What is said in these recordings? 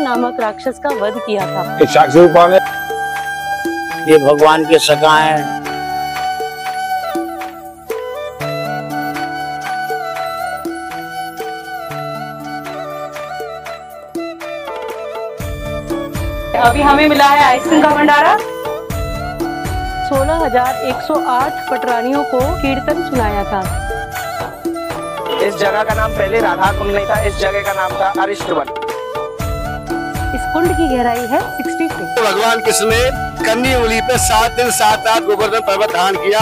नामक राक्षस का वध किया था। ये भगवान के सखा हैं। अभी हमें मिला है आइसक्रीम का भंडारा। 16,108 पटरानियों को कीर्तन सुनाया था। इस जगह का नाम पहले राधा कुंड नहीं था, इस जगह का नाम था अरिष्टवन। इस कुंड की गहराई है 60 फीट। भगवान कृष्ण ने कन्नी उंगली पे 7 दिन 7 रात गोवर्धन पर्वत धारण किया।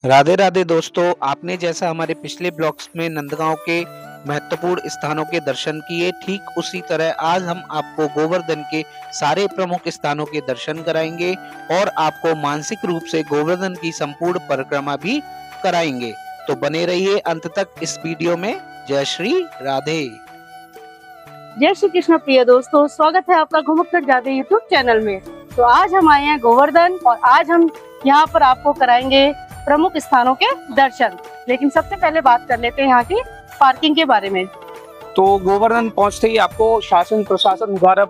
राधे राधे दोस्तों, आपने जैसा हमारे पिछले ब्लॉग्स में नंदगांव के महत्वपूर्ण स्थानों के दर्शन किए, ठीक उसी तरह आज हम आपको गोवर्धन के सारे प्रमुख स्थानों के दर्शन कराएंगे और आपको मानसिक रूप से गोवर्धन की संपूर्ण परिक्रमा भी कराएंगे। तो बने रहिए अंत तक इस वीडियो में। जय श्री राधे। जय श्री कृष्ण प्रिय दोस्तों, स्वागत है आपका घुमक्कड़ जादे यूट्यूब चैनल में। तो आज हम आए हैं गोवर्धन और आज हम यहाँ पर आपको कराएंगे प्रमुख स्थानों के दर्शन। लेकिन सबसे पहले बात कर लेते हैं यहाँ की पार्किंग के बारे में। तो गोवर्धन पहुंचते ही आपको शासन प्रशासन द्वारा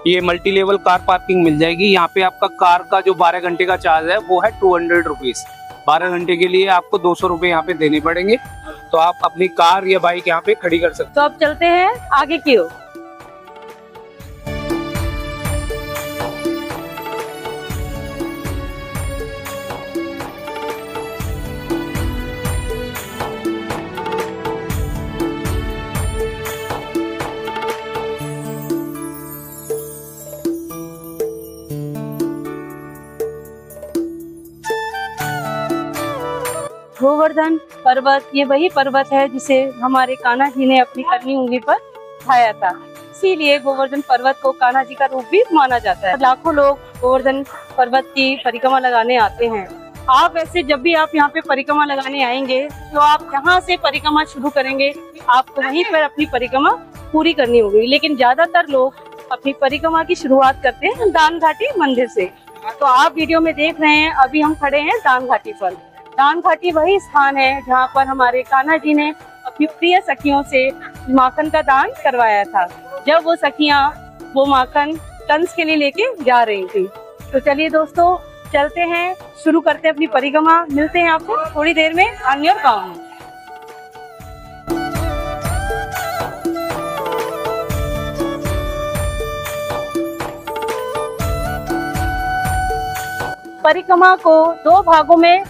ये मल्टी लेवल कार पार्किंग मिल जाएगी। यहाँ पे आपका कार का जो 12 घंटे का चार्ज है वो है 200 रुपीज। 12 घंटे के लिए आपको 200 रुपए यहाँ पे देने पड़ेंगे। तो आप अपनी कार या बाइक यहाँ पे खड़ी कर सकते तो अब चलते हैं आगे की ओर। गोवर्धन पर्वत ये वही पर्वत है जिसे हमारे कान्हा जी ने अपनी कन्नी उंगली पर उठाया था, इसीलिए गोवर्धन पर्वत को कान्हा जी का रूप भी माना जाता है। लाखों लोग गोवर्धन पर्वत की परिक्रमा लगाने आते हैं। आप वैसे जब भी आप यहाँ पे परिक्रमा लगाने आएंगे तो आप यहाँ से परिक्रमा शुरू करेंगे, आपको वहीं पर अपनी परिक्रमा पूरी करनी होगी। लेकिन ज्यादातर लोग अपनी परिक्रमा की शुरुआत करते हैं दान घाटी मंदिर से। तो आप वीडियो में देख रहे हैं, अभी हम खड़े हैं दान घाटी पर। दान घाटी वही स्थान है जहाँ पर हमारे कान्हा जी ने अपनी प्रिय सखियों से माखन का दान करवाया था, जब वो सखियाँ वो माखन कंस के लिए लेके जा रही थी। तो चलिए दोस्तों चलते हैं, शुरू करते हैं अपनी परिक्रमा। मिलते हैं आपको थोड़ी देर में अन्य गाँव में। परिक्रमा को 2 भागों में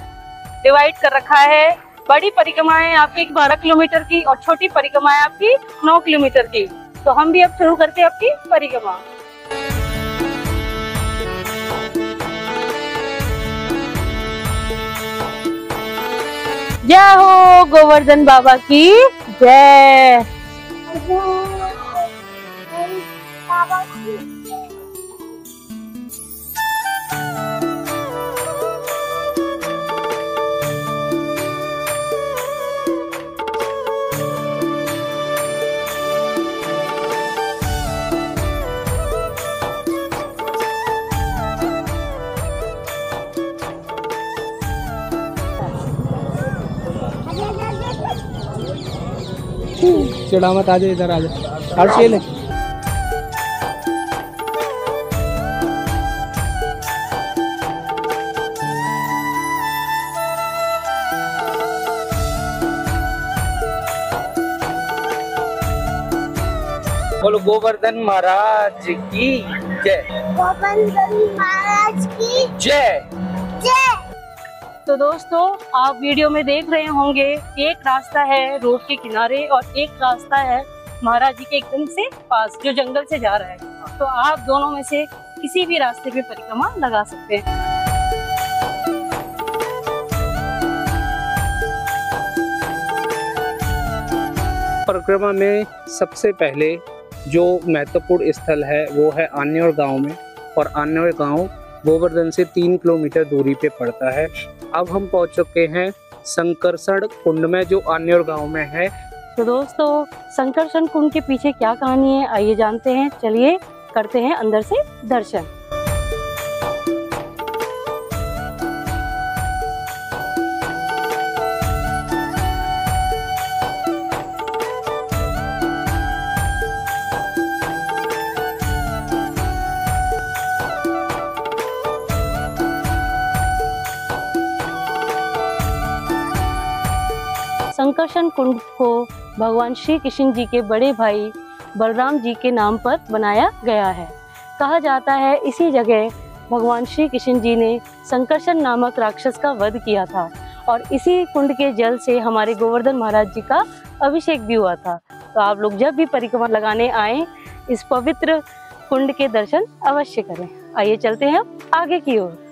डिवाइड कर रखा है। बड़ी परिक्रमा है आपकी 12 किलोमीटर की और छोटी परिक्रमा है आपकी 9 किलोमीटर की। तो हम भी अब शुरू करते हैं अपनी परिक्रमा। जय हो गोवर्धन बाबा की जय। चिड़ा मत, आजा इधर आजा। हर चीज बोलो गोवर्धन महाराज की जय। गोवर्धन महाराज की जय जय। तो दोस्तों आप वीडियो में देख रहे होंगे, एक रास्ता है रोड के किनारे और एक रास्ता है महाराज जी के एकदम से पास जो जंगल से जा रहा है। तो आप दोनों में से किसी भी रास्ते पे परिक्रमा लगा सकते हैं। परिक्रमा में सबसे पहले जो महत्वपूर्ण स्थल है वो है आन्योर गांव में, और आन्योर गांव गोवर्धन से 3 किलोमीटर दूरी पे पड़ता है। अब हम पहुंच चुके हैं संकर्षण कुंड में जो आन्योर गांव में है। तो दोस्तों संकर्षण कुंड के पीछे क्या कहानी है आइए जानते हैं। चलिए करते हैं अंदर से दर्शन। संकर्षण कुंड को भगवान श्री कृष्ण जी के बड़े भाई बलराम जी के नाम पर बनाया गया है। कहा जाता है इसी जगह भगवान श्री कृष्ण जी ने संकर्षण नामक राक्षस का वध किया था और इसी कुंड के जल से हमारे गोवर्धन महाराज जी का अभिषेक भी हुआ था। तो आप लोग जब भी परिक्रमा लगाने आए इस पवित्र कुंड के दर्शन अवश्य करें। आइए चलते हैं आगे की ओर।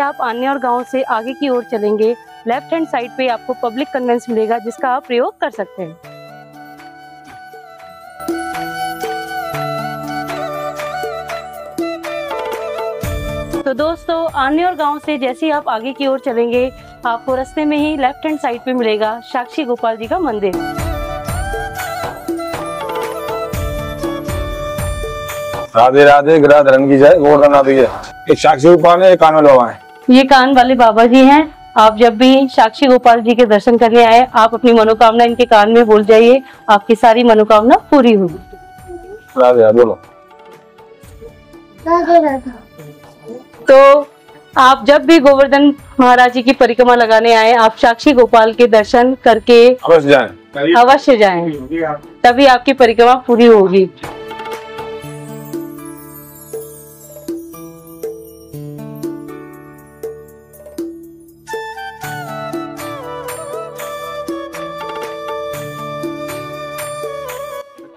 आप आन्योर गांव से आगे की ओर चलेंगे, लेफ्ट हैंड साइड पे आपको पब्लिक कन्वेंस मिलेगा जिसका आप प्रयोग कर सकते हैं। तो दोस्तों आन्योर गांव से जैसे ही आप आगे की ओर चलेंगे आपको रास्ते में ही लेफ्ट हैंड साइड पे मिलेगा साक्षी गोपाल जी का मंदिर। राधे राधे, ग्रह धरण की जय, गोवर्धन नाथ की जय। एक साक्षी गोपाल है, एक कान वाले बाबा है। ये कान वाले बाबा जी हैं। आप जब भी साक्षी गोपाल जी के दर्शन करने आए आप अपनी मनोकामना इनके कान में बोल जाइए, आपकी सारी मनोकामना पूरी होगी। राधे राधे बोलो। राधे राधे। तो आप जब भी गोवर्धन महाराज जी की परिक्रमा लगाने आए आप साक्षी गोपाल के दर्शन करके अवश्य जाएं, तभी आपकी परिक्रमा पूरी होगी।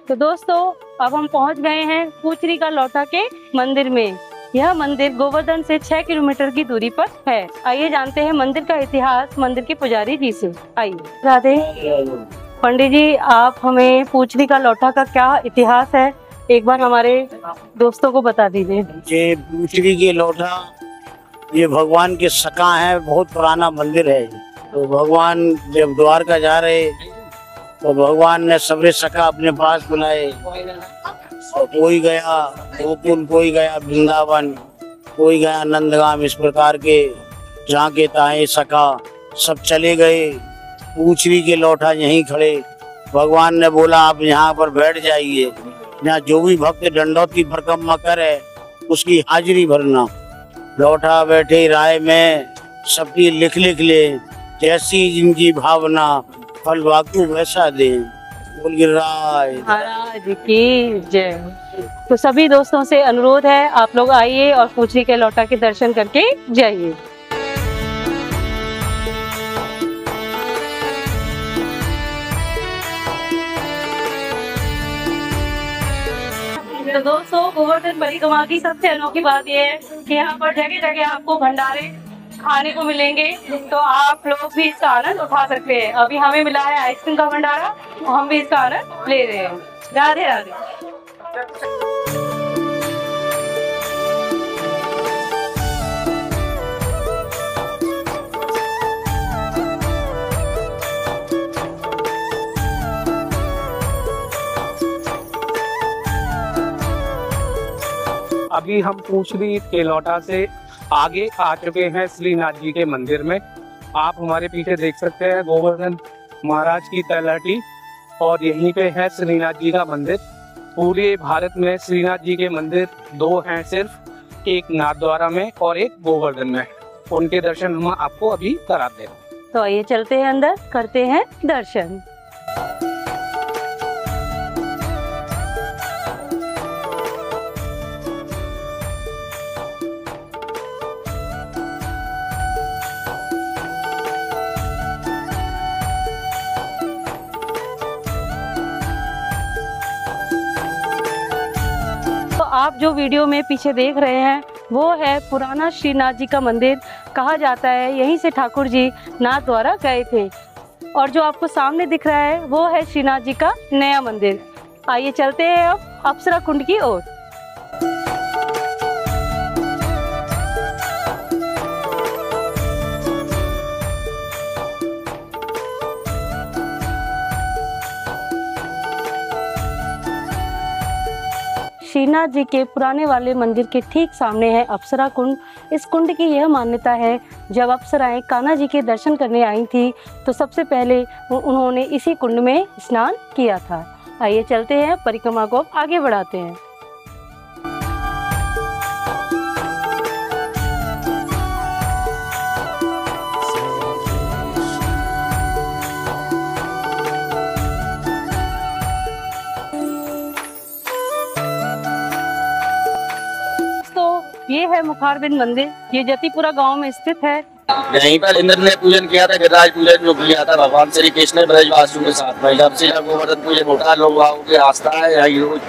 तो दोस्तों अब हम पहुंच गए हैं पूचरी का लौटा के मंदिर में। यह मंदिर गोवर्धन से 6 किलोमीटर की दूरी पर है। आइए जानते हैं मंदिर का इतिहास मंदिर के पुजारी जी से। आइए। राधे। पंडित जी आप हमें पूचरी का लौटा का क्या इतिहास है एक बार हमारे दोस्तों को बता दीजिए। ये पूचरी के लौटा ये भगवान के सखा है, बहुत पुराना मंदिर है। तो भगवान जब द्वारका जा रहे तो भगवान ने सबरे सखा अपने पास बुलाए। तो कोई गया गोकुल, कोई गया वृंदावन, कोई गया नंदगाम, इस प्रकार के जहाँ के ताए सखा सब चले गए। पूचरी के लौटा यहीं खड़े। भगवान ने बोला आप यहाँ पर बैठ जाइए, यहाँ जो भी भक्त दंडौत की परिक्रमा करे उसकी हाजिरी भरना। लौटा बैठे राय में सबकी लिख ले, जैसी जिनकी भावना फल वाकु वैसा दे। बोल गिरिराज महाराज की जय। तो सभी दोस्तों से अनुरोध है आप लोग आइए और पूचरी के लौटा के दर्शन करके जाइए। तो दोस्तों गोवर्धन परिक्रमा की सबसे अनोखी बात यह है कि यहाँ पर जगह जगह आपको भंडारे खाने को मिलेंगे, तो आप लोग भी इसका आनंद उठा सकते हैं। अभी हमें मिला है आइसक्रीम का भंडारा, तो हम भी इसका आनंद ले रहे हैं। राधे राधे। अभी हम पूचरी के लौटा से आगे आ चुके हैं श्रीनाथ जी के मंदिर में। आप हमारे पीछे देख सकते हैं गोवर्धन महाराज की तलहटी और यहीं पे है श्रीनाथ जी का मंदिर। पूरे भारत में श्रीनाथ जी के मंदिर 2 हैं सिर्फ, एक नाथद्वारा में और एक गोवर्धन में। उनके दर्शन हम आपको अभी कराते हैं। तो आइए चलते हैं अंदर, करते हैं दर्शन। आप जो वीडियो में पीछे देख रहे हैं वो है पुराना श्रीनाथ जी का मंदिर। कहा जाता है यहीं से ठाकुर जी नाथ द्वारा गए थे। और जो आपको सामने दिख रहा है वो है श्रीनाथ जी का नया मंदिर। आइए चलते हैं अब अप्सरा कुंड की ओर। श्रीनाथ जी के पुराने वाले मंदिर के ठीक सामने है अप्सरा कुंड। इस कुंड की यह मान्यता है जब अप्सराएं कान्हा जी के दर्शन करने आई थी तो सबसे पहले उन्होंने इसी कुंड में स्नान किया था। आइए चलते हैं, परिक्रमा को आगे बढ़ाते हैं। ये है मुखारबिंद मंदिर, ये जतीपुरा गांव में स्थित है। यहीं पर इंद्र ने पूजन किया था, गिरिराज पूजन जो किया था भगवान श्री कृष्ण ने ब्रजवासियों के साथ में। जब से गोवर्धन पूजन होता है, लोग वहाँ की आस्था है, यहाँ रोज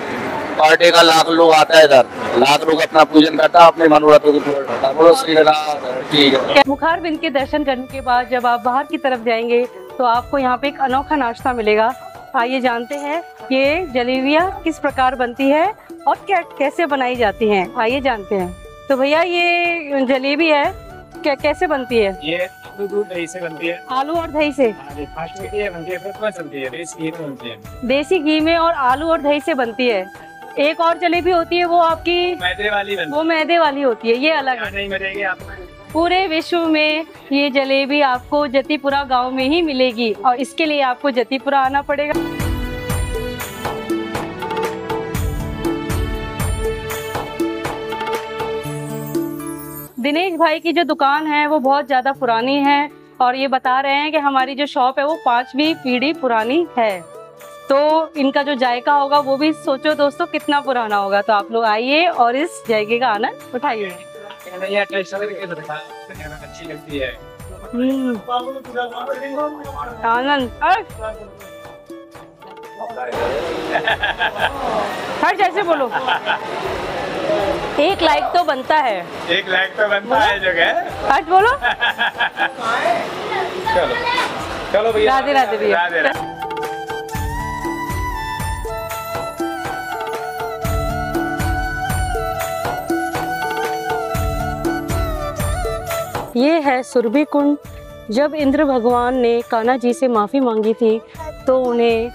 पर डे का लाख लोग आता है इधर, लाख लोग अपना पूजन करता है, अपने मनोरथों को पूर्ण करता है। बोलो श्री राम। ठीक है। मुखारबिंद के दर्शन करने के बाद जब आप बाहर की तरफ जाएंगे तो आपको यहाँ पे एक अनोखा नाश्ता मिलेगा। आइए जानते हैं ये जलेबियाँ किस प्रकार बनती है और क्या कैसे बनाई जाती हैं, आइए जानते हैं। तो भैया ये जलेबी है, क्या कैसे बनती है? ये आलू दूध दही से बनती है। आलू और दही से फास्ट में ये बनती है, फिर कौन बनती है? देसी घी में बनती है। देसी घी में और आलू और दही से बनती है। एक और जलेबी होती है वो आपकी मैदे वाली बनती है। वो मैदे वाली होती है, ये अलग है। नहीं मिलेगी आपको। पूरे विश्व में ये जलेबी आपको जतीपुरा गांव में ही मिलेगी और इसके लिए आपको जतीपुरा आना पड़ेगा। दिनेश भाई की जो दुकान है वो बहुत ज्यादा पुरानी है और ये बता रहे हैं कि हमारी जो शॉप है वो 5वीं पीढ़ी पुरानी है। तो इनका जो जायका होगा वो भी सोचो दोस्तों कितना पुराना होगा। तो आप लोग आइए और इस जायके का आनंद उठाइए। अच्छी लगती है। आनंद हर जैसे बोलो। 1 लाइक तो बनता है। 1 लाख तो बनता है जो है। हट बोलो। चलो चलो भैया। राधे राधे भैया। राधे राधे। ये है सुरभि कुंड। जब इंद्र भगवान ने कान्हा जी से माफ़ी मांगी थी तो उन्हें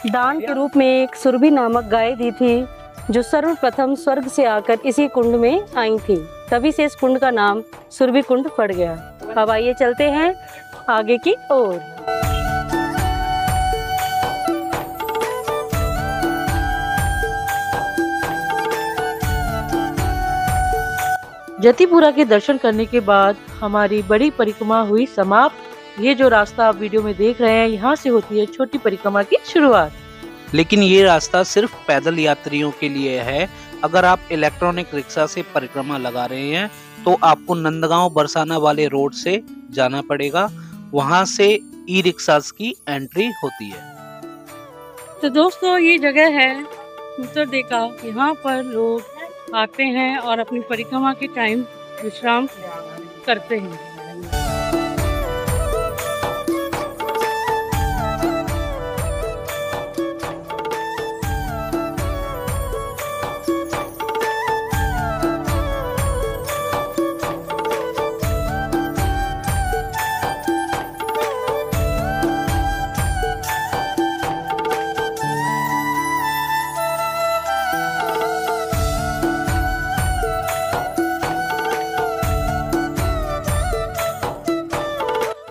दान के रूप में एक सुरभि नामक गाय दी थी जो सर्वप्रथम स्वर्ग से आकर इसी कुंड में आई थी। तभी से इस कुंड का नाम सुरभि कुंड पड़ गया। अब आइए चलते हैं आगे की ओर। जतीपुरा के दर्शन करने के बाद हमारी बड़ी परिक्रमा हुई समाप्त। ये जो रास्ता आप वीडियो में देख रहे हैं, यहाँ से होती है छोटी परिक्रमा की शुरुआत। लेकिन ये रास्ता सिर्फ पैदल यात्रियों के लिए है। अगर आप इलेक्ट्रॉनिक रिक्शा से परिक्रमा लगा रहे हैं तो आपको नंदगांव बरसाना वाले रोड से जाना पड़ेगा। वहां से ई रिक्शा की एंट्री होती है। तो दोस्तों ये जगह है उत्तरदेका। यहाँ पर लोग आते हैं और अपनी परिक्रमा के टाइम विश्राम करते हैं।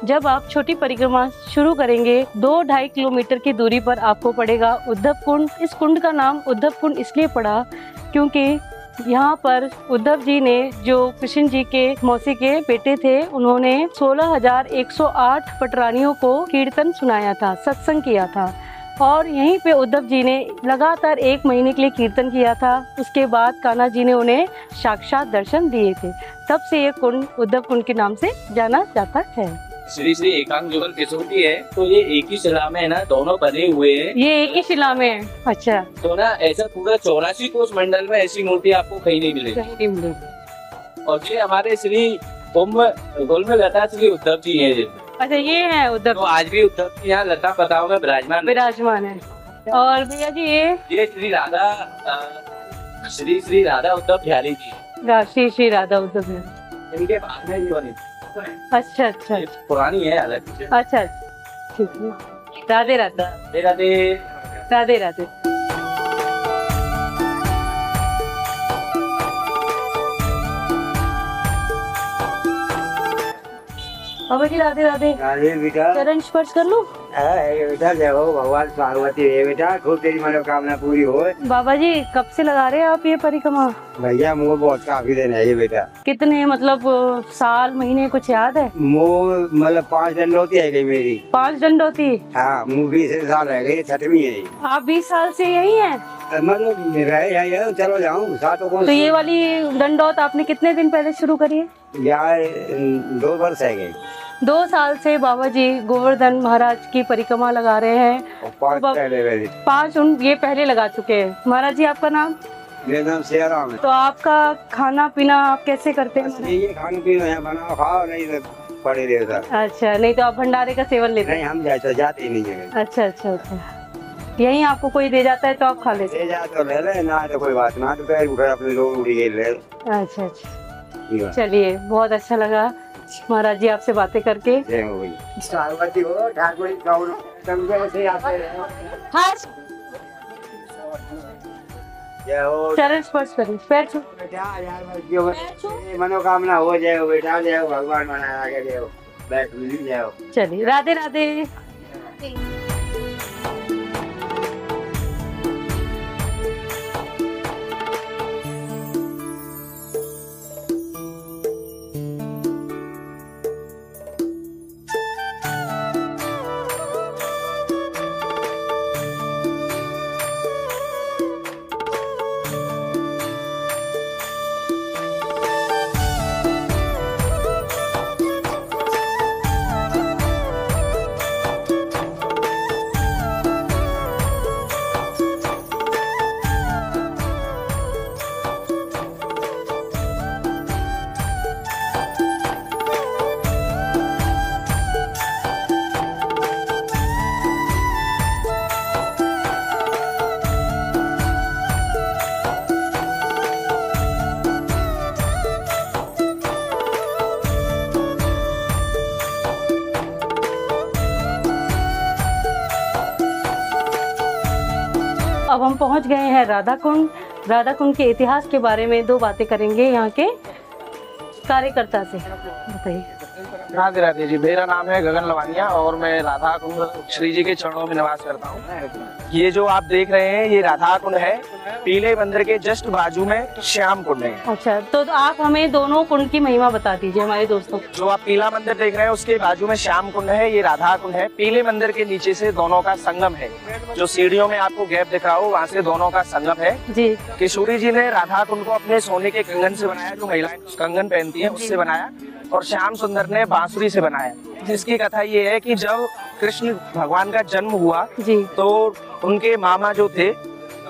जब आप छोटी परिक्रमा शुरू करेंगे 2-2.5 किलोमीटर की दूरी पर आपको पड़ेगा उद्धव कुंड। इस कुंड का नाम उद्धव कुंड इसलिए पड़ा क्योंकि यहाँ पर उद्धव जी ने जो कृष्ण जी के मौसी के बेटे थे, उन्होंने 16,108 पटरानियों को कीर्तन सुनाया था, सत्संग किया था और यहीं पे उद्धव जी ने लगातार 1 महीने के लिए कीर्तन किया था। उसके बाद कान्हा जी ने उन्हें साक्षात दर्शन दिए थे। तब से ये कुंड उद्धव कुंड के नाम से जाना जाता है। श्री श्री एकांग जुगल केसोटी है, तो ये एक ही शिला में है ना, दोनों बने हुए हैं। ये एक ही शिला में है। अच्छा। तो ना ऐसा पूरा 84 कोष मंडल में ऐसी मूर्ति आपको कहीं नहीं मिलेगी। कहीं नहीं मिलेगी। और ये हमारे श्री गोल में लता श्री उद्धव जी है। अच्छा ये है उद्धव। तो आज भी उद्धव जी यहाँ लता पताओं में विराजमान है। और भैया जी ये श्री राधा श्री राधा उद्धव बिहारी जी। श्री राधा उद्धव बिहारी, इनके बाद में जी बनी। अच्छा अच्छा पुरानी है अलग। अच्छा ठीक है। राधे राधे। राधे राधे। राधे राधे। अब बाबा जी राधे राधे। राधे बेटा। चरण स्पर्श कर लूं? बेटा जय हो भगवान पार्वती है बेटा, खूब तेरी मनोकामना पूरी हो। बाबा जी कब से लगा रहे हैं आप ये परिक्रमा? भैया मुँह बहुत काफी दिन है ये बेटा। कितने मतलब साल महीने कुछ याद है? मुँह मतलब 5 दंडोती है गई मेरी। 5 दंडोती? हाँ, मुँह 20 साल रह गई, 6वीं है। आप 20 साल से यही हैं? मतलब रहे चलो जाऊँ सातों को। तो ये वाली दंडौत आपने कितने दिन पहले शुरू करी है? यार 2 वर्ष है गए। 2 साल से बाबा जी गोवर्धन महाराज की परिक्रमा लगा रहे हैं। 5 पहले 5 ये पहले लगा चुके हैं। महाराज जी आपका नाम? मेरा नाम सियाराम है। तो आपका खाना पीना आप कैसे करते हैं? ये खाना पीना है, बनाओ खाओ, नहीं तो पड़े रहे सर। अच्छा, नहीं तो आप भंडारे का सेवन लेते हैं? नहीं, हम जाते ही नहीं है। अच्छा अच्छा अच्छा, यही आपको कोई दे जाता है तो आप खा लेते हैं? दे जाते तो ले ले, ना तो कोई बात ना, तो पैर उठा अपने लोग उड़ी गए ले। अच्छा अच्छा, चलिए बहुत अच्छा लगा महाराज जी आपसे बातें करके। जय हो भाई। पार्वती हो ठाकुर कौन समझे से आते हैं। हाँ, जय हो। चरण स्पर्श करिए, पैर छू। बेटा यार मनोकामना हो जाए बेटा, जय हो भगवान मना के जय हो। बैठ मिली जय हो। चलिए राधे राधे। अब हम पहुंच गए हैं राधा कुंड। राधा कुंड के इतिहास के बारे में 2 बातें करेंगे यहाँ के कार्यकर्ता से। बताइए। राधे राधे जी, मेरा नाम है गगन लवानिया और मैं राधा कुंड श्री जी के चरणों में निवास करता हूँ। ये जो आप देख रहे हैं ये राधा कुंड है, पीले मंदिर के जस्ट बाजू में श्याम कुंड है। अच्छा, तो आप हमें दोनों कुंड की महिमा बता दीजिए हमारे दोस्तों को। जो आप पीला मंदिर देख रहे हैं उसके बाजू में श्याम कुंड है, ये राधा कुंड है। पीले मंदिर के नीचे से दोनों का संगम है, जो सीढ़ियों में आपको गैप दिख रहा हो वहाँ से दोनों का संगम है जी। किशोरी जी ने राधा कुंड को अपने सोने के कंगन से बनाया, जो महिलाएं कंगन पहनती है उससे बनाया, और श्याम सुंदर ने बांसुरी से बनाया। जिसकी कथा ये है कि जब कृष्ण भगवान का जन्म हुआ जी, तो उनके मामा जो थे,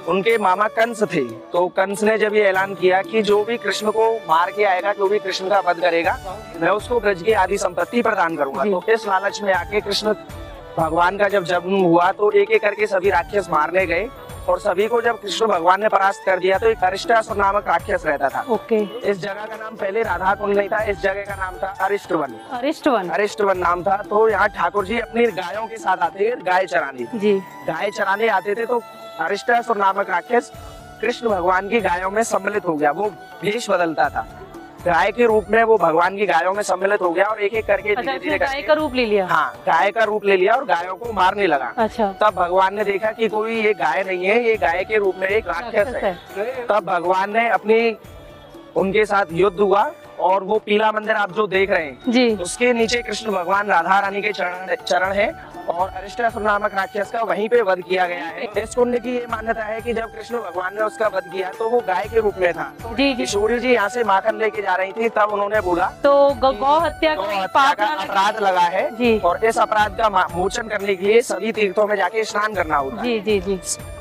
उनके मामा कंस थे, तो कंस ने जब ये ऐलान किया कि जो भी कृष्ण को मार के आएगा, जो भी कृष्ण का वध करेगा, मैं उसको ब्रज की आदि संपत्ति प्रदान करूंगा। तो इस लालच में आके कृष्ण भगवान का जब जन्म हुआ तो एक एक करके सभी राक्षस मारने गए, और सभी को जब कृष्ण भगवान ने परास्त कर दिया तो एक अरिष्टासुर नामक राक्षस रहता था। ओके। इस जगह का नाम पहले राधा कुंड नहीं था, इस जगह का नाम था अरिष्टवन। अरिष्टवन, अरिष्टवन नाम था। तो यहाँ ठाकुर जी अपनी गायों के साथ आते थे गाय चराने जी। गाय चराने आते थे तो अरिष्टासुर नामक राक्षस कृष्ण भगवान की गायों में सम्मिलित हो गया। वो भेष बदलता था, गाय के रूप में वो भगवान की गायों में सम्मिलित हो गया और एक एक करके धीरे-धीरे गाय का रूप ले लिया। हाँ, गाय का रूप ले लिया और गायों को मारने लगा। अच्छा। तब भगवान ने देखा कि कोई ये गाय नहीं है, ये गाय के रूप में एक राक्षस है। तब भगवान ने अपनी उनके साथ युद्ध हुआ, और वो पीला मंदिर आप जो देख रहे हैं जी, उसके नीचे कृष्ण भगवान राधा रानी के चरण है, और अरिष्टासुर नामक राक्षस का वहीं पे वध किया गया है। इस कुंड की ये मान्यता है कि जब कृष्ण भगवान ने उसका वध किया तो वो गाय के रूप में था। जी। किशोरी जी यहाँ से माखन लेके जा रही थी, तब उन्होंने बोला तो गौ हत्या का अपराध लगा है जी, और इस अपराध का मोचन करने के लिए सभी तीर्थों में जाके स्नान करना होता है। जी जी जी।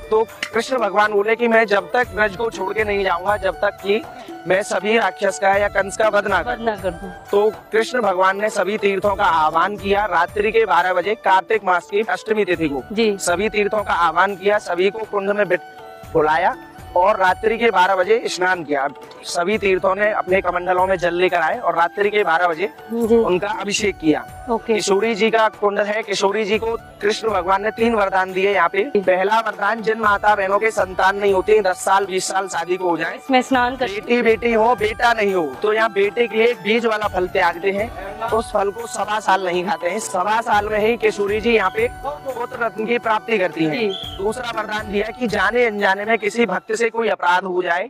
तो कृष्ण भगवान बोले कि मैं जब तक ब्रज को छोड़ के नहीं जाऊंगा जब तक कि मैं सभी राक्षस का या कंस का वध ना कर दूं। तो कृष्ण भगवान ने सभी तीर्थों का आह्वान किया। रात्रि के 12 बजे कार्तिक मास की अष्टमी तिथि को जी, सभी तीर्थों का आह्वान किया, सभी को कुंड में बुलाया और रात्रि के 12 बजे स्नान किया। सभी तीर्थों ने अपने कमंडलों में जल लेकर आए और रात्रि के 12 बजे उनका अभिषेक किया। किशोरी जी का कुंड है। किशोरी जी को कृष्ण भगवान ने 3 वरदान दिए यहाँ पे। पहला वरदान, जिन माता बहनों के संतान नहीं होते, 10 साल 20 साल शादी को हो जाए, इसमें स्नान कर, बेटी हो बेटा नहीं हो, तो यहाँ बेटे के लिए एक बीज वाला फल त्यागते हैं। उस फल को 1.25 साल नहीं खाते हैं। 1.25 साल में ही किशोरी जी यहाँ पे पुत्र रत्न की प्राप्ति करती हैं। दूसरा वरदान दिया कि जाने अनजाने में किसी भक्त से कोई अपराध हो जाए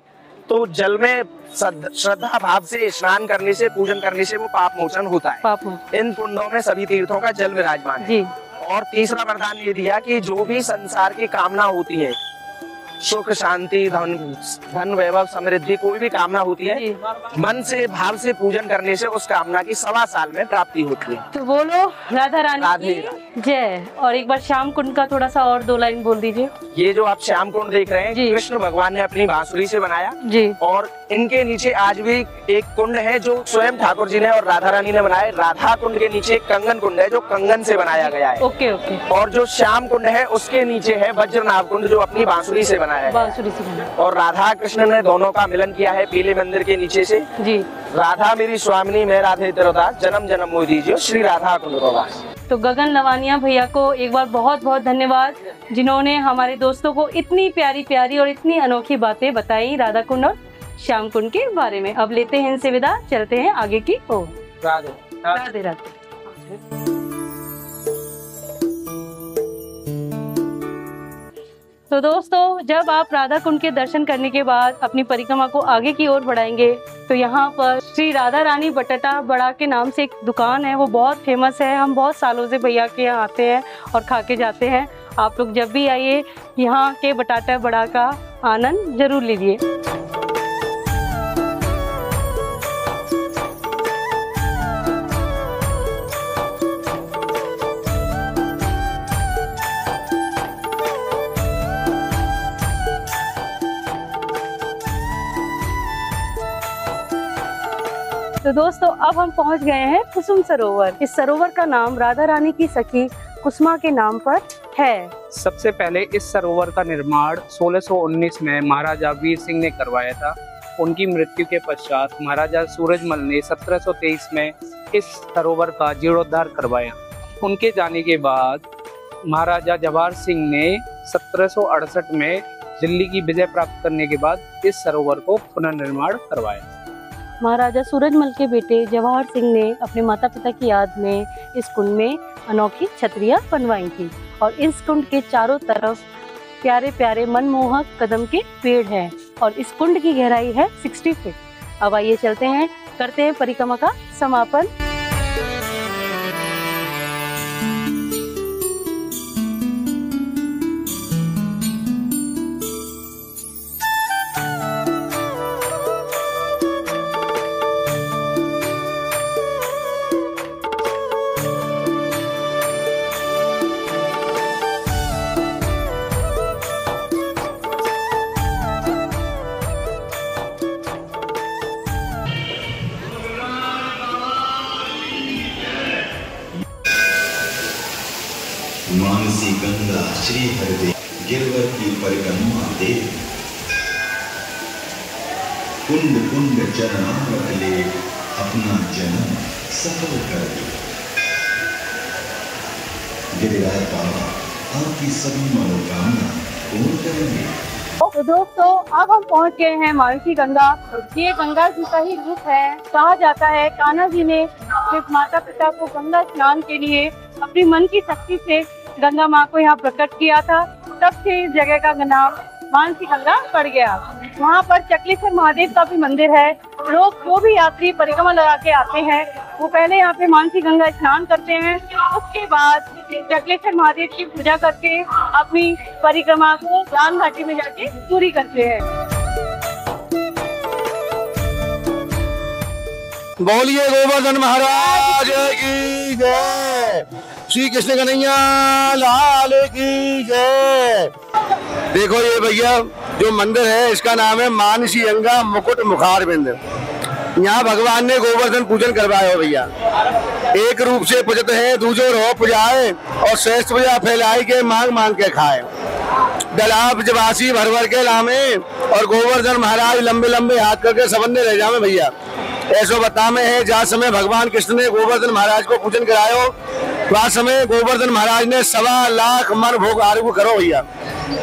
तो जल में श्रद्धा भाव से स्नान करने से, पूजन करने से वो पाप मोचन होता है। इन कुंडों में सभी तीर्थों का जल विराजमान है। और तीसरा वरदान ये दिया कि जो भी संसार की कामना होती है, सुख शांति धन वैभव समृद्धि, कोई भी कामना होती है, मन से भाव से पूजन करने से उस कामना की 1.25 साल में प्राप्ति होती है। तो बोलो राधा रानी की जय। और एक बार श्याम कुंड का थोड़ा सा और 2 लाइन बोल दीजिए। ये जो आप श्याम कुंड देख रहे हैं, कृष्ण भगवान ने अपनी बांसुरी से बनाया जी। और इनके नीचे आज भी एक कुंड है जो स्वयं ठाकुर जी ने और राधा रानी ने बनाया। राधा कुंड के नीचे एक कंगन कुंड है जो कंगन से बनाया गया है। ओके। और जो श्याम कुंड है उसके नीचे है वज्रनाभ कुंड जो अपनी बांसुरी से बनाया है। और राधा कृष्ण ने दोनों का मिलन किया है पीले मंदिर के नीचे से जी। राधा मेरी स्वामिनी, मैं राधे तेरा दास, जन्म जन्म मोहि दीजियो, श्री राधा कुंड प्रवास। तो गगन लवानिया भैया को एक बार बहुत बहुत धन्यवाद, जिन्होंने हमारे दोस्तों को इतनी प्यारी प्यारी और इतनी अनोखी बातें बताई राधा कुंड और श्याम कुंड के बारे में। अब लेते हैं इनसे विदा, चलते हैं आगे की ओर। राधे राधे राधे। तो दोस्तों, जब आप राधा कुंड के दर्शन करने के बाद अपनी परिक्रमा को आगे की ओर बढ़ाएंगे तो यहाँ पर श्री राधा रानी बटाटा बड़ा के नाम से एक दुकान है, वो बहुत फेमस है। हम बहुत सालों से भैया के यहाँ आते हैं और खा के जाते हैं। आप लोग जब भी आइए यहाँ के बटाटा बड़ा का आनंद जरूर लीजिए। तो दोस्तों, अब हम पहुंच गए हैं कुसुम सरोवर। इस सरोवर का नाम राधा रानी की सखी कुसुमा के नाम पर है। सबसे पहले इस सरोवर का निर्माण 1619 में महाराजा वीर सिंह ने करवाया था। उनकी मृत्यु के पश्चात महाराजा सूरजमल ने 1723 में इस सरोवर का जीर्णोद्धार करवाया। उनके जाने के बाद महाराजा जवाहर सिंह ने 1768 में दिल्ली की विजय प्राप्त करने के बाद इस सरोवर को पुनर्निर्माण करवाया। महाराजा सूरजमल के बेटे जवाहर सिंह ने अपने माता पिता की याद में इस कुंड में अनोखी छतरियां बनवाई थी और इस कुंड के चारों तरफ प्यारे प्यारे मनमोहक कदम के पेड़ हैं और इस कुंड की गहराई है 60 फीट। अब आइए चलते हैं, करते हैं परिक्रमा का समापन। मानसी गंगा श्री हरदेव गिरवर की परिक्रमा दे, कुंड कुंड चरणामृत ले अपना जन्म सफल कर दे। गिरिराज बाबा आपकी सभी मनोकामना पूर्ण करेंगे। तो दोस्तों, अब हम पहुंच गए हैं मानसी गंगा। ये गंगा जी का ही रूप है। कहा जाता है कान्हा जी ने अपने माता पिता को गंगा स्नान के लिए अपनी मन की शक्ति से गंगा माँ को यहाँ प्रकट किया था। तब से इस जगह का नाम मानसी गंगा पड़ गया। वहाँ पर चकलेश्वर महादेव का भी मंदिर है। लोग जो भी यात्री परिक्रमा लगा के आते हैं वो पहले यहाँ पे मानसी गंगा स्नान करते हैं, उसके बाद चकलेश्वर महादेव की पूजा करके अपनी परिक्रमा को राम घाटी में जाके पूरी करते हैं। बोलिए गोवर्धन महाराज की जय, श्री कृष्ण कन्हैया लाल की जय। देखो ये भैया जो मंदिर है इसका नाम है मानसी गंगा मुकुट मुखार बिंद। यहाँ भगवान ने गोवर्धन पूजन करवाया हो भैया। एक रूप से पूजत है, दूजो रो पुजाए और श्रेष्ठ पूजा फैलाई के मांग मांग के खाए। दलाप जवासी भर भर के लामे और गोवर्धन महाराज लंबे लंबे हाथ करके सबन्ने रह जावे भैया। ऐसो बता में है जहाँ समय भगवान कृष्ण ने गोवर्धन महाराज को पूजन करायो, वहाँ समय गोवर्धन महाराज ने 1.25 लाख मन भोग आरोग्य करो भैया।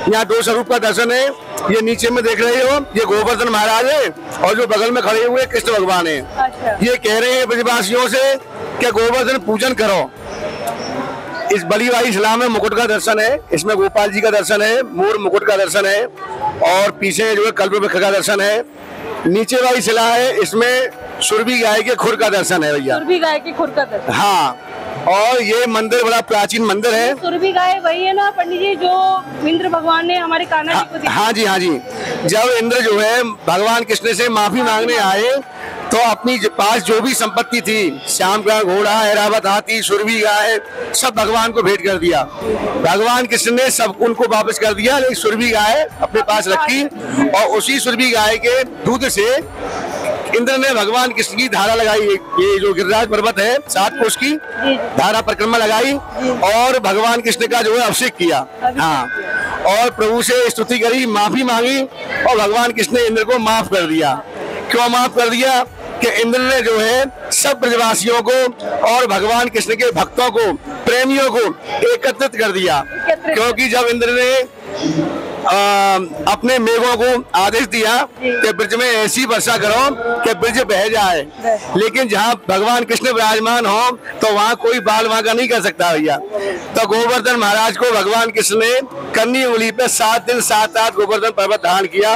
यहाँ 2 स्वरूप का दर्शन है, ये नीचे में देख रहे हो ये गोवर्धन महाराज है और जो बगल में खड़े हुए कृष्ण भगवान है। अच्छा। ये कह रहे हैं ब्रजवासियों से कि गोवर्धन पूजन करो। इस बड़ी वाली शिला में मुकुट का दर्शन है, इसमें गोपाल जी का दर्शन है, मोर मुकुट का दर्शन है और पीछे जो है कल्प वृक्ष का दर्शन है। नीचे वाली शिला है, इसमें सुरभि गाय के खुर का दर्शन है भैया। सुरभि गाय के खुर का दर्शन। हाँ, और ये मंदिर बड़ा प्राचीन मंदिर है। सुरभि गाय वही है ना पंडित जी जो इंद्र भगवान ने हमारे कान्हा जी को दी? हाँ जी, हाँ जी। जब इंद्र जो है भगवान कृष्ण से माफी मांगने आए तो अपनी पास जो भी संपत्ति थी, श्याम का घोड़ा, ऐरावत हाथी, सुरभि गाय, सब भगवान को भेंट कर दिया। भगवान कृष्ण ने सब उनको वापस कर दिया, लेकिन सुरभि गाय अपने पास रखी और उसी सुरभि गाय के दूध से इंद्र ने भगवान कृष्ण की धारा लगाई। ये जो गिरिराज पर्वत है 7 कोस की धारा परिक्रमा लगाई और भगवान कृष्ण का जो है अभिषेक किया। हाँ, और प्रभु से स्तुति करी, माफी मांगी और भगवान कृष्ण ने इंद्र को माफ कर दिया। क्यों माफ कर दिया? कि इंद्र ने जो है सब ब्रजवासियों को और भगवान कृष्ण के भक्तों को, प्रेमियों को एकत्रित कर दिया। क्योंकि जब इंद्र ने अपने मेघों को आदेश दिया कि ब्रज में ऐसी वर्षा करो कि ब्रज बह जाए, लेकिन जहाँ भगवान कृष्ण विराजमान हो तो वहाँ कोई बाल वांका नहीं कर सकता भैया। तो गोवर्धन महाराज को भगवान कृष्ण ने कन्नी उंगली पे 7 दिन 7 रात गोवर्धन पर्वत धारण किया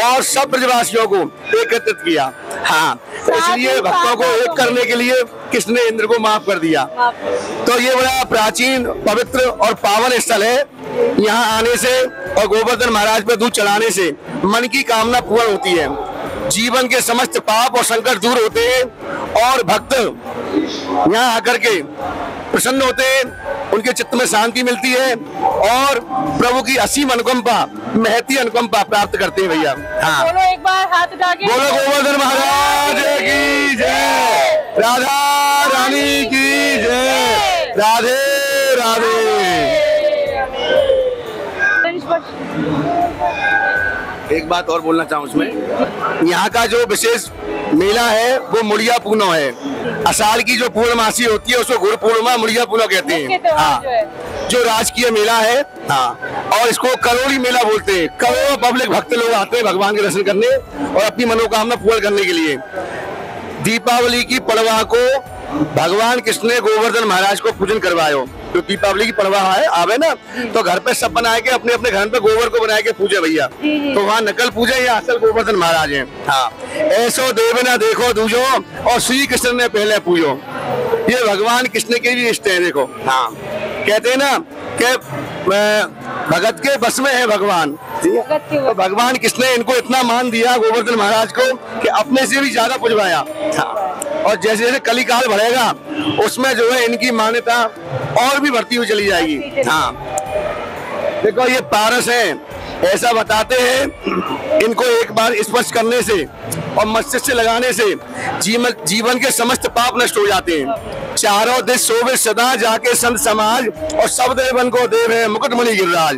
और सब ब्रजवासियों को एकत्रित किया। हाँ, इसलिए भक्तों को एक करने के लिए कृष्ण ने इंद्र को माफ कर दिया। तो ये बड़ा प्राचीन, पवित्र और पावन स्थल है। यहाँ आने से और गोवर्धन महाराज पे दूध चढ़ाने से मन की कामना पूर्ण होती है, जीवन के समस्त पाप और संकट दूर होते हैं और भक्त यहाँ आकर के प्रसन्न होते हैं, उनके चित्त में शांति मिलती है और प्रभु की असीम अनुकंपा, महती अनुकंपा प्राप्त करते हैं भैया। हाँ, बोलो एक बार हाथ उठा के, बोलो गोवर्धन महाराज की जय, राधा रानी की जय, राधे राधे। एक बात और बोलना चाहूँ उसमें, यहाँ का जो विशेष मेला है वो मुड़िया पूर्णो है। आषाढ़ की जो पूर्णमासी होती है उसको गुरु पूर्णिमा मुड़िया पूर्णो कहते हैं। हाँ, जो राजकीय मेला है। हाँ, और इसको करोड़ी मेला बोलते हैं। करोड़ों पब्लिक भक्त लोग आते हैं भगवान के दर्शन करने और अपनी मनोकामना पूर्ण करने के लिए। दीपावली की पड़वा को भगवान कृष्ण ने गोवर्धन महाराज को पूजन करवायो। तो दीपावली की पड़वा है आवे ना, तो घर पे सब बनाए के अपने अपने घर पे गोबर को बनाए के पूजे भैया। तो वहाँ नकल पूजे या असल गोवर्धन महाराज है। हाँ, ऐसो देव ना देखो दूजो और श्री कृष्ण ने पहले पूजो। ये भगवान कृष्ण के भी इष्ट है। देखो, हाँ, कहते हैं ना कि भगत के बस में है भगवान। तो भगवान कृष्ण ने इनको इतना मान दिया गोवर्धन महाराज को कि अपने से भी ज्यादा पुजवाया। और जैसे जैसे कलिकाल बढ़ेगा उसमें जो है इनकी मान्यता और भी बढ़ती हुई चली जाएगी। हाँ, देखो ये पारस है, ऐसा बताते हैं इनको एक बार स्पर्श करने से और मस्तिष्क से लगाने से जीवन के समस्त पाप नष्ट हो जाते हैं। चारों दिश शोभे सदा जाके संत समाज और सब देवन को देव है मुकुटमणि गिरिराज।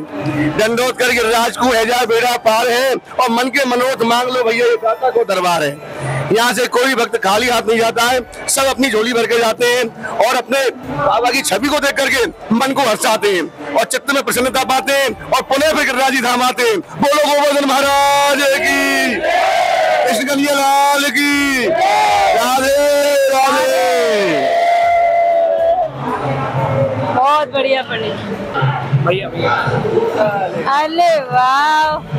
दंडोत कर गिरिराज को है जा बेड़ा पार है और मन के मनोरथ मांग लो भैया, ये दाता को दरबार है। यहाँ से कोई भक्त खाली हाथ नहीं जाता है, सब अपनी झोली भर के जाते हैं और अपने बाबा की छवि को देख करके मन को हर्षाते हैं और चित्त में प्रसन्नता पाते हैं और पुनः फिर गिरिराज धाम आते हैं। बोलो गोवर्धन महाराज की, कृष्ण कन्हैया लाल की, राधे राधे। बहुत बढ़िया पंडित भैया। अरे वाह,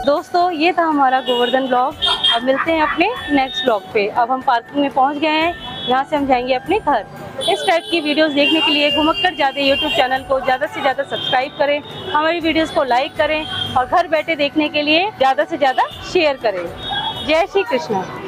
दोस्तों ये था हमारा गोवर्धन ब्लॉग। अब मिलते हैं अपने नेक्स्ट ब्लॉग पे। अब हम पार्किंग में पहुंच गए हैं, यहाँ से हम जाएंगे अपने घर। इस टाइप की वीडियोस देखने के लिए घुमक्कड़ जादे यूट्यूब चैनल को ज़्यादा से ज़्यादा सब्सक्राइब करें, हमारी वीडियोस को लाइक करें और घर बैठे देखने के लिए ज़्यादा से ज़्यादा शेयर करें। जय श्री कृष्ण।